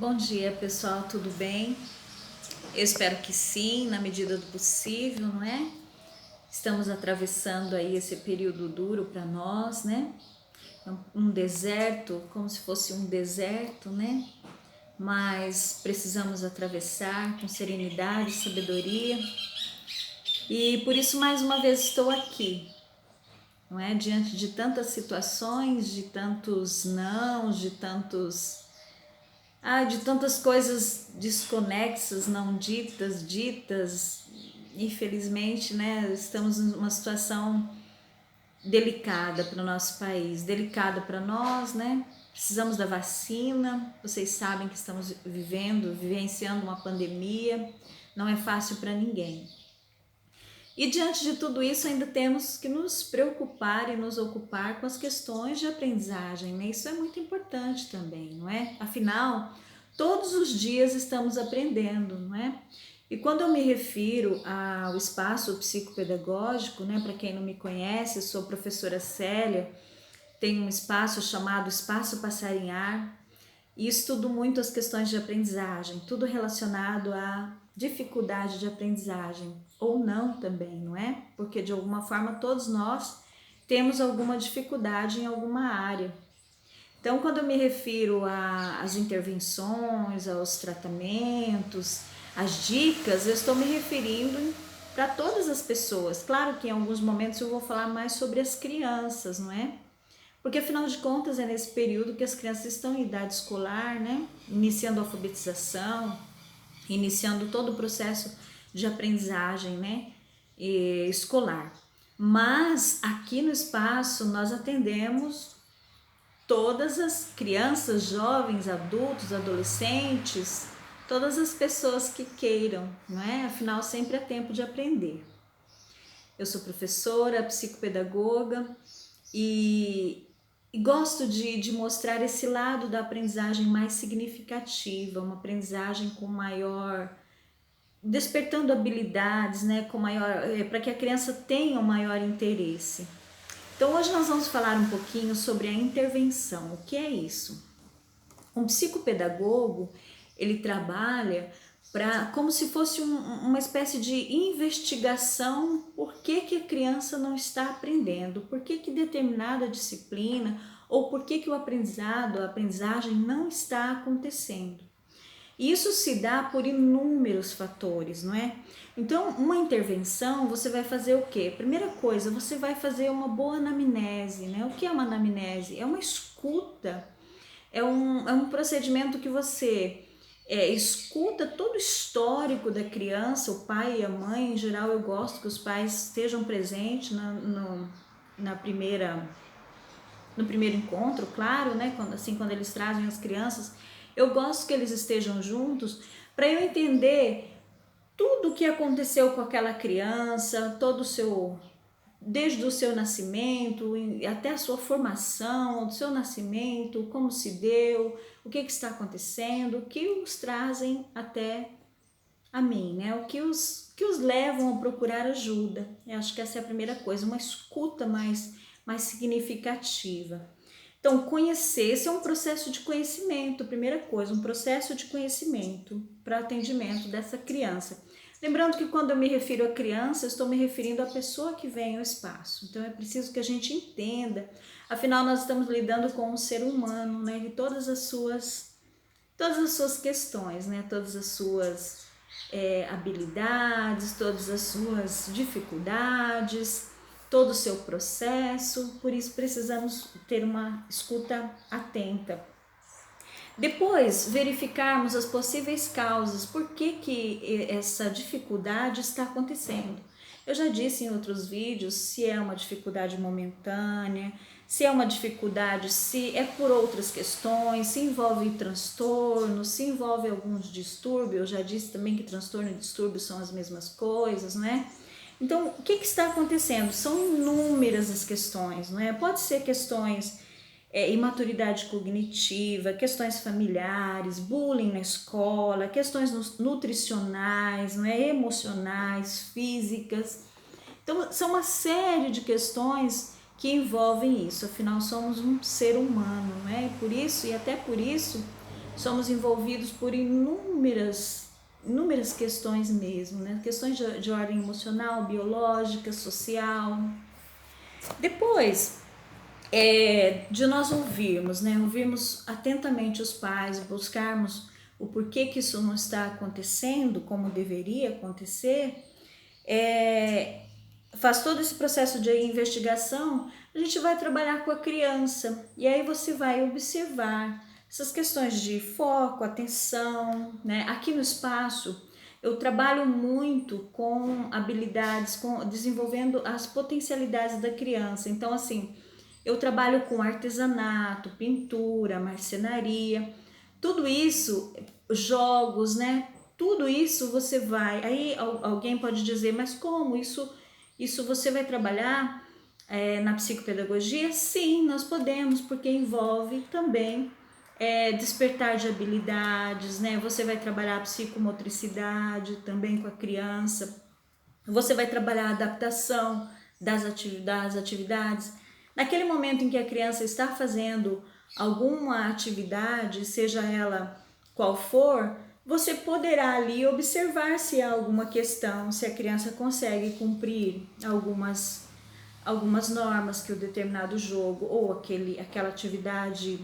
Bom dia, pessoal, tudo bem? Eu espero que sim, na medida do possível, não é? Estamos atravessando aí esse período duro para nós, né? Um deserto, como se fosse um deserto, né? Mas precisamos atravessar com serenidade, sabedoria. E por isso mais uma vez estou aqui, não é? Diante de tantas situações, de tantos nãos, de tantas coisas desconexas, não ditas, ditas. Infelizmente, né, estamos numa situação delicada para o nosso país, delicada para nós, né? Precisamos da vacina. Vocês sabem que estamos vivenciando uma pandemia. Não é fácil para ninguém. E diante de tudo isso, ainda temos que nos preocupar e nos ocupar com as questões de aprendizagem, né? Isso é muito importante também, não é? Afinal, todos os dias estamos aprendendo, não é? E quando eu me refiro ao espaço psicopedagógico, né? Para quem não me conhece, eu sou a professora Célia, tenho um espaço chamado Espaço Passarinhar e estudo muito as questões de aprendizagem, tudo relacionado à dificuldade de aprendizagem, ou não também, não é? Porque de alguma forma todos nós temos alguma dificuldade em alguma área. Então, quando eu me refiro às intervenções, aos tratamentos, às dicas, eu estou me referindo para todas as pessoas. Claro que em alguns momentos eu vou falar mais sobre as crianças, não é? Porque afinal de contas é nesse período que as crianças estão em idade escolar, né? Iniciando a alfabetização, iniciando todo o processo de aprendizagem, né? Escolar. Mas aqui no espaço nós atendemos todas as crianças, jovens, adultos, adolescentes, todas as pessoas que queiram, não é? Afinal, sempre é tempo de aprender. Eu sou professora, psicopedagoga e gosto de mostrar esse lado da aprendizagem mais significativa, uma aprendizagem com maior, despertando habilidades, né, com maior, para que a criança tenha um maior interesse. Então hoje nós vamos falar um pouquinho sobre a intervenção. O que é isso? Um psicopedagogo, ele trabalha como se fosse uma espécie de investigação. Por que a criança não está aprendendo, por que determinada disciplina ou por que o aprendizado, a aprendizagem não está acontecendo. Isso se dá por inúmeros fatores, não é? Então, uma intervenção, você vai fazer o quê? Primeira coisa, você vai fazer uma boa anamnese, né? O que é uma anamnese? É uma escuta, é um procedimento que você escuta todo o histórico da criança, o pai e a mãe. Em geral, eu gosto que os pais estejam presentes no primeiro encontro, claro, né? Quando eles trazem as crianças, eu gosto que eles estejam juntos para eu entender tudo o que aconteceu com aquela criança, desde o seu nascimento até a sua formação, do seu nascimento, como se deu, o que está acontecendo, o que os trazem até a mim, né? O que os levam a procurar ajuda. Eu acho que essa é a primeira coisa, uma escuta mais significativa. Então, conhecer, esse é um processo de conhecimento, primeira coisa, um processo de conhecimento para atendimento dessa criança. Lembrando que quando eu me refiro a criança, eu estou me referindo à pessoa que vem ao espaço. Então, é preciso que a gente entenda, afinal, nós estamos lidando com um ser humano, né, e todas as suas questões, né, todas as suas habilidades, todas as suas dificuldades, todo o seu processo. Por isso precisamos ter uma escuta atenta. Depois, verificarmos as possíveis causas, por que essa dificuldade está acontecendo. Eu já disse em outros vídeos se é uma dificuldade momentânea, se é uma dificuldade, se é por outras questões, se envolve transtorno, se envolve alguns distúrbios. Eu já disse também que transtorno e distúrbio são as mesmas coisas, né? Então, o que está acontecendo? São inúmeras as questões, não é? Pode ser questões imaturidade cognitiva, questões familiares, bullying na escola, questões nutricionais, não é? Emocionais, físicas. Então, são uma série de questões que envolvem isso. Afinal, somos um ser humano, não é? Por isso, e até por isso, somos envolvidos por inúmeras questões mesmo, né? Questões de ordem emocional, biológica, social. Depois de nós ouvirmos, né? Ouvirmos atentamente os pais, buscarmos o porquê que isso não está acontecendo como deveria acontecer, faz todo esse processo de investigação, a gente vai trabalhar com a criança e aí você vai observar essas questões de foco, atenção, né? Aqui no espaço eu trabalho muito com habilidades, desenvolvendo as potencialidades da criança. Então, assim, eu trabalho com artesanato, pintura, marcenaria, tudo isso, jogos, né? Tudo isso você vai. Aí alguém pode dizer, mas como isso você vai trabalhar na psicopedagogia? Sim, nós podemos, porque envolve também despertar de habilidades, né? Você vai trabalhar a psicomotricidade também com a criança, você vai trabalhar a adaptação das atividades. Naquele momento em que a criança está fazendo alguma atividade, seja ela qual for, você poderá ali observar se há alguma questão, se a criança consegue cumprir algumas normas que o determinado jogo ou aquela atividade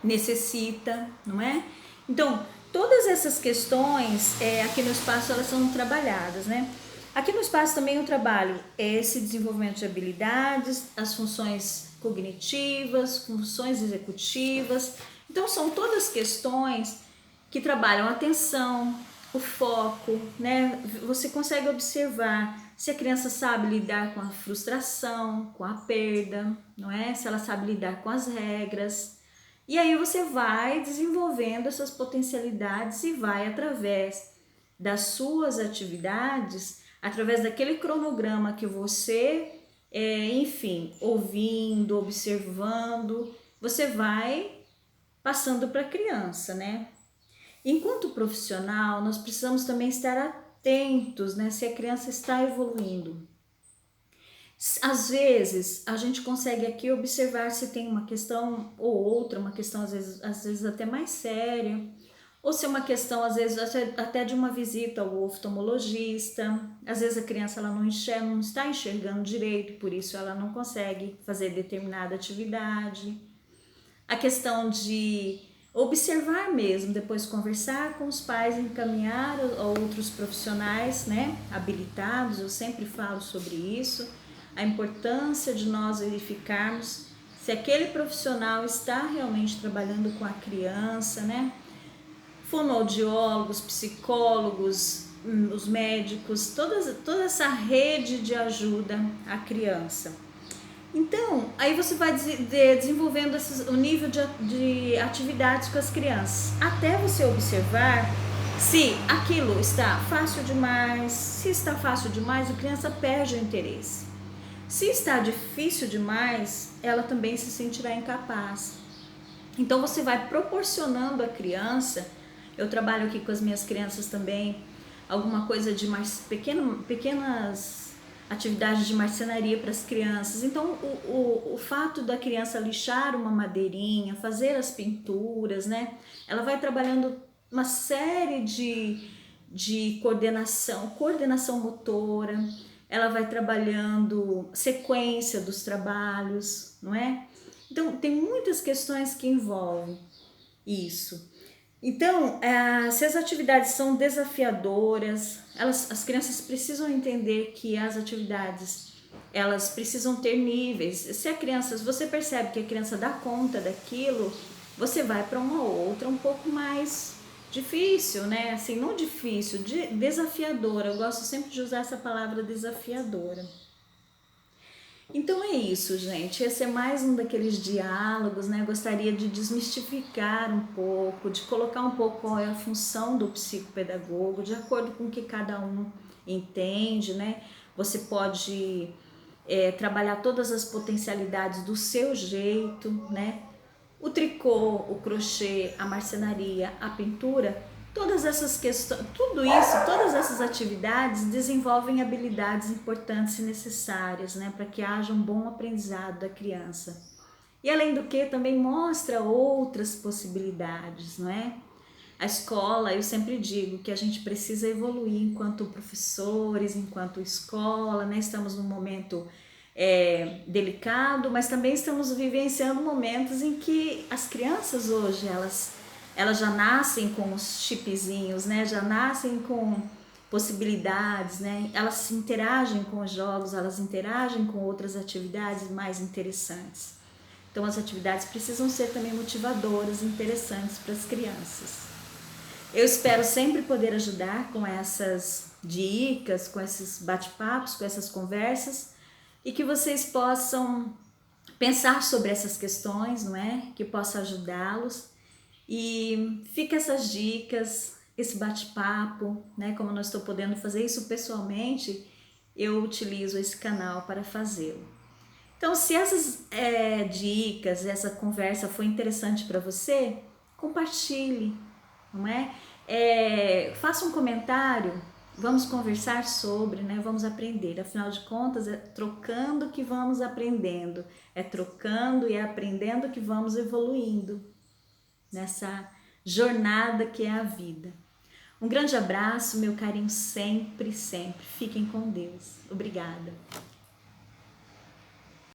necessita, não é? Então, todas essas questões aqui no espaço elas são trabalhadas, né? Aqui no espaço também eu trabalho esse desenvolvimento de habilidades, as funções cognitivas, funções executivas. Então, são todas questões que trabalham a atenção, o foco, né? Você consegue observar se a criança sabe lidar com a frustração, com a perda, não é? Se ela sabe lidar com as regras. E aí você vai desenvolvendo essas potencialidades e vai, através das suas atividades, através daquele cronograma que você, enfim, ouvindo, observando, você vai passando para a criança, né? Enquanto profissional, nós precisamos também estar atentos, né, se a criança está evoluindo. Às vezes, a gente consegue aqui observar se tem uma questão ou outra, uma questão às vezes até mais séria, ou se é uma questão, às vezes, até de uma visita ao oftalmologista. Às vezes a criança ela não está enxergando direito, por isso ela não consegue fazer determinada atividade. A questão de observar mesmo, depois conversar com os pais, encaminhar a outros profissionais, né, habilitados. Eu sempre falo sobre isso, a importância de nós verificarmos se aquele profissional está realmente trabalhando com a criança, né? Fonoaudiólogos, psicólogos, os médicos, toda essa rede de ajuda à criança. Então, aí você vai desenvolvendo o nível de atividades com as crianças, até você observar se aquilo está fácil demais. Se está fácil demais, a criança perde o interesse. Se está difícil demais, ela também se sentirá incapaz. Então, você vai proporcionando à criança. Eu trabalho aqui com as minhas crianças também, alguma coisa de mais pequenas atividades de marcenaria para as crianças. Então, o fato da criança lixar uma madeirinha, fazer as pinturas, né? Ela vai trabalhando uma série de coordenação motora, ela vai trabalhando sequência dos trabalhos, não é? Então, tem muitas questões que envolvem isso. Então, se as atividades são desafiadoras, as crianças precisam entender que as atividades, elas precisam ter níveis. Se você percebe que a criança dá conta daquilo, você vai para uma outra um pouco mais difícil, né? Assim, não difícil, desafiadora. Eu gosto sempre de usar essa palavra desafiadora. Então é isso, gente. Esse é mais um daqueles diálogos, né? Eu gostaria de desmistificar um pouco, de colocar um pouco qual é a função do psicopedagogo, de acordo com o que cada um entende, né? Você pode trabalhar todas as potencialidades do seu jeito, né? O tricô, o crochê, a marcenaria, a pintura, todas essas questões, tudo isso, todas essas atividades desenvolvem habilidades importantes e necessárias, né, para que haja um bom aprendizado da criança. E além do que, também mostra outras possibilidades, não é? A escola, eu sempre digo que a gente precisa evoluir enquanto professores, enquanto escola, né? Estamos num momento delicado, mas também estamos vivenciando momentos em que as crianças hoje, elas já nascem com os chipzinhos, né? Já nascem com possibilidades, né? Elas se interagem com os jogos, elas interagem com outras atividades mais interessantes. Então as atividades precisam ser também motivadoras, interessantes para as crianças. Eu espero sempre poder ajudar com essas dicas, com esses bate-papos, com essas conversas, e que vocês possam pensar sobre essas questões, não é? Que possa ajudá-los. E fica essas dicas, esse bate-papo, né? Como eu não estou podendo fazer isso pessoalmente, eu utilizo esse canal para fazê-lo. Então, se essas dicas, essa conversa foi interessante para você, compartilhe, não é? Faça um comentário, vamos conversar sobre, né? Vamos aprender. Afinal de contas, é trocando que vamos aprendendo, é trocando e aprendendo que vamos evoluindo nessa jornada que é a vida. Um grande abraço, meu carinho sempre, sempre. Fiquem com Deus. Obrigada.